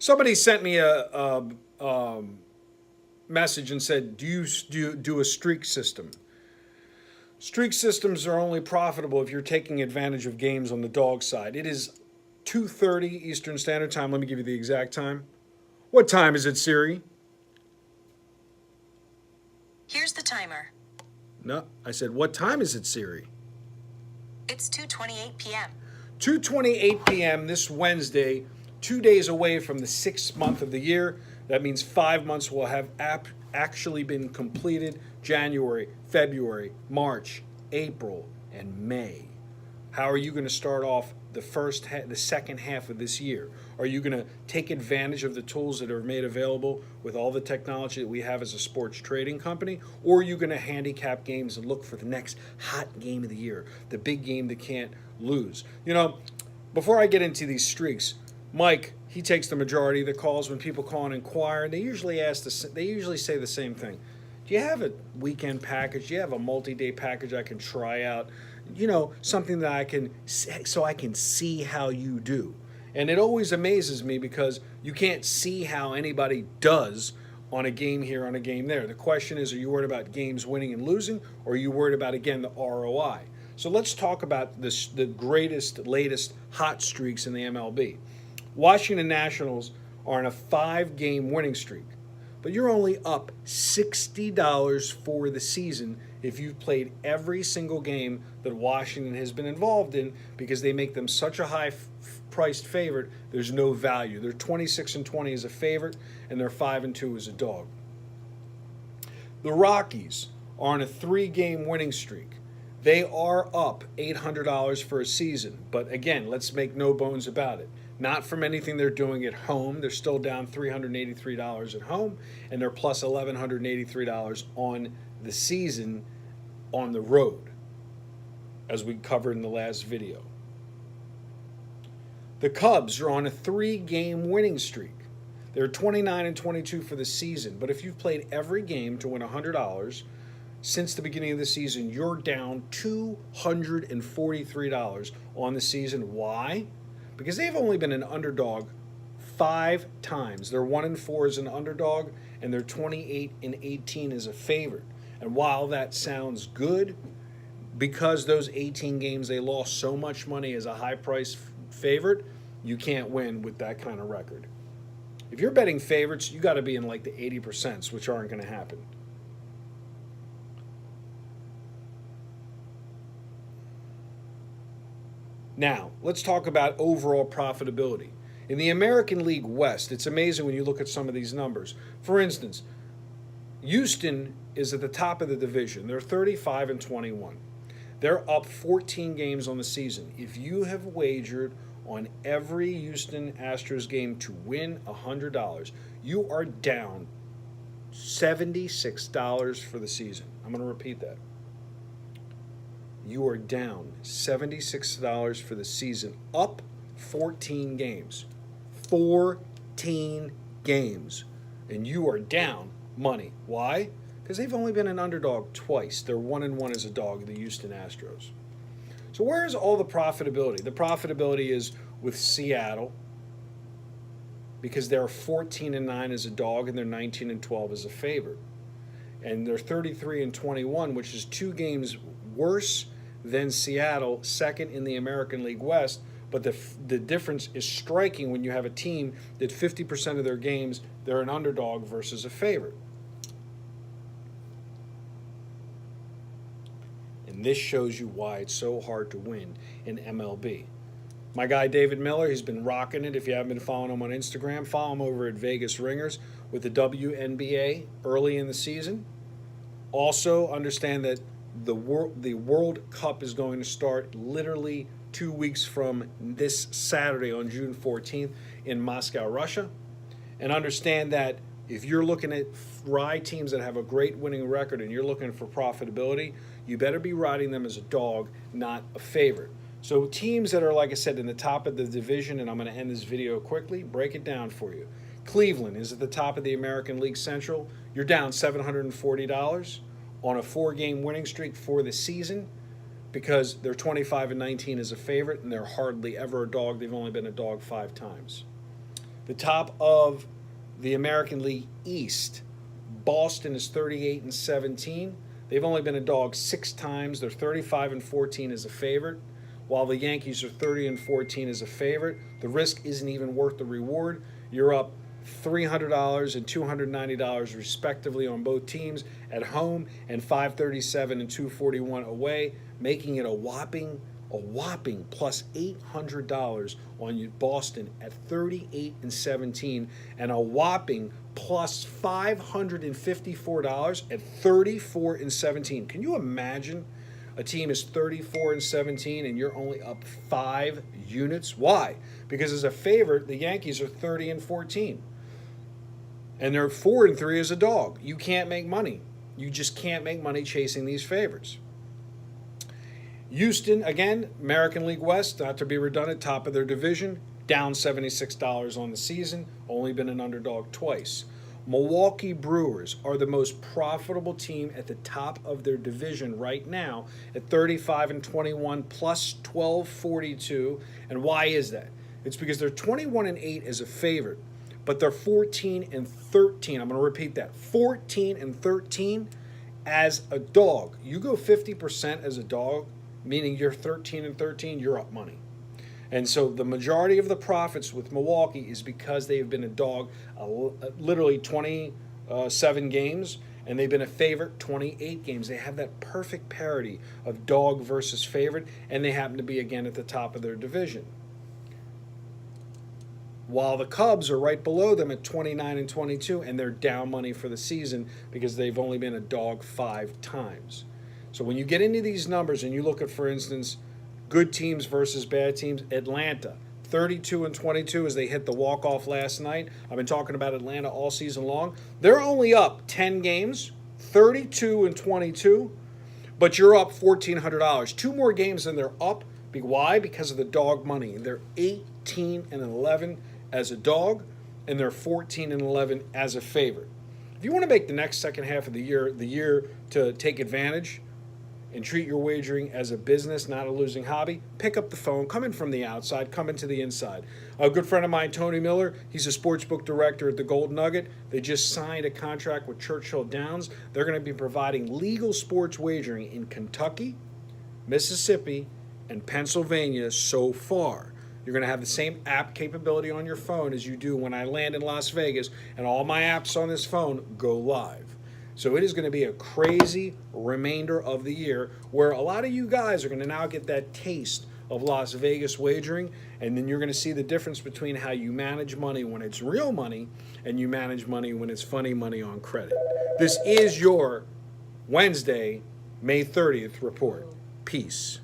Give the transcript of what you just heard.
Somebody sent me a message and said, "Do you do a streak system?" Streak systems are only profitable if you're taking advantage of games on the dog side. It is 2:30 Eastern Standard Time. Let me give you the exact time. What time is it, Siri? Here's the timer. No, I said, what time is it, Siri? It's 2:28 p.m. 2:28 p.m. this Wednesday, 2 days away from the 6th month of the year. That means 5 months will have actually been completed: January, February, March, April, and May. How are you going to start off the second half of this year? Are you going to take advantage of the tools that are made available with all the technology that we have as a sports trading company? Or are you going to handicap games and look for the next hot game of the year, the big game that can't lose? Before I get into these streaks, Mike, he takes the majority of the calls when people call and inquire, and they usually say the same thing. Do you have a weekend package? Do you have a multi-day package I can try out? Something that so I can see how you do. And it always amazes me because you can't see how anybody does on a game here, on a game there. The question is, are you worried about games winning and losing, or are you worried about, again, the ROI? So let's talk about the greatest, latest hot streaks in the MLB. Washington Nationals are on a 5-game winning streak, but you're only up $60 for the season if you've played every single game that Washington has been involved in, because they make them such a high priced favorite. There's no value. They're 26-20 as a favorite, and they're 5-2 as a dog. The Rockies are on a 3-game winning streak. They are up $800 for a season, but again, let's make no bones about it. Not from anything they're doing at home. They're still down $383 at home, and they're plus $1,183 on the season on the road, as we covered in the last video. The Cubs are on a 3-game winning streak. They're 29-22 for the season, but if you've played every game to win $100 since the beginning of the season, you're down $243 on the season. Why? Because they've only been an underdog 5 times. They're 1-4 as an underdog, and they're 28-18 as a favorite. And while that sounds good, because those 18 games they lost so much money as a high price favorite, you can't win with that kind of record. If you're betting favorites, you got to be in like the 80%, which aren't going to happen. Now, let's talk about overall profitability. In the American League West, it's amazing when you look at some of these numbers. For instance, Houston is at the top of the division. They're 35-21. They're up 14 games on the season. If you have wagered on every Houston Astros game to win $100, you are down $76 for the season. I'm going to repeat that. You are down $76 for the season, up 14 games. 14 games. And you are down money. Why? Because they've only been an underdog twice. They're 1-1 as a dog, the Houston Astros. So where is all the profitability? The profitability is with Seattle, because they're 14-9 as a dog and they're 19-12 as a favorite. And they're 33-21, which is 2 games worse than Seattle, second in the American League West. But the difference is striking when you have a team that 50% of their games, they're an underdog versus a favorite. And this shows you why it's so hard to win in MLB. My guy David Miller, he's been rocking it. If you haven't been following him on Instagram, follow him over at Vegas Ringers with the WNBA early in the season. Also, understand that the World Cup is going to start literally 2 weeks from this Saturday on June 14th in Moscow, Russia. And understand that if you're looking at ride teams that have a great winning record and you're looking for profitability, you better be riding them as a dog, not a favorite. So teams that are, like I said, in the top of the division, and I'm going to end this video quickly, break it down for you. Cleveland is at the top of the American League Central. You're down $740 on a 4-game winning streak for the season because they're 25-19 as a favorite, and they're hardly ever a dog. They've only been a dog 5 times. The top of the American League East, Boston is 38-17. They've only been a dog 6 times. They're 35-14 as a favorite, while the Yankees are 30-14 as a favorite. The risk isn't even worth the reward. You're up $300 and $290 respectively on both teams at home, and $537 and $241 away, making it a whopping plus $800 on Boston at 38-17, and a whopping plus $554 at 34-17. Can you imagine? A team is 34-17 and you're only up 5 units. Why? Because as a favorite, the Yankees are 30-14. And they're 4-3 as a dog. You can't make money. You just can't make money chasing these favorites. Houston, again, American League West, not to be redundant, top of their division, down $76 on the season, only been an underdog twice. Milwaukee Brewers are the most profitable team at the top of their division right now at 35-21 plus 1242. And why is that? It's because they're 21-8 as a favorite, but they're 14-13. I'm going to repeat that. 14-13 as a dog. You go 50% as a dog, meaning you're 13-13, you're up money. And so the majority of the profits with Milwaukee is because they've been a dog literally 27 games, and they've been a favorite 28 games. They have that perfect parity of dog versus favorite, and they happen to be, again, at the top of their division. While the Cubs are right below them at 29-22, and they're down money for the season because they've only been a dog 5 times. So when you get into these numbers and you look at, for instance, good teams versus bad teams, Atlanta, 32-22 as they hit the walk-off last night. I've been talking about Atlanta all season long. They're only up 10 games, 32-22, but you're up $1,400. 2 more games than they're up. Why? Because of the dog money. They're 18-11 as a dog, and they're 14-11 as a favorite. If you want to make the next second half of the year to take advantage and treat your wagering as a business, not a losing hobby, pick up the phone, come in from the outside, come into the inside. A good friend of mine, Tony Miller, he's a sportsbook director at the Gold Nugget. They just signed a contract with Churchill Downs. They're going to be providing legal sports wagering in Kentucky, Mississippi, and Pennsylvania so far. You're going to have the same app capability on your phone as you do when I land in Las Vegas, and all my apps on this phone go live. So it is going to be a crazy remainder of the year where a lot of you guys are going to now get that taste of Las Vegas wagering, and then you're going to see the difference between how you manage money when it's real money and you manage money when it's funny money on credit. This is your Wednesday, May 30th report. Peace.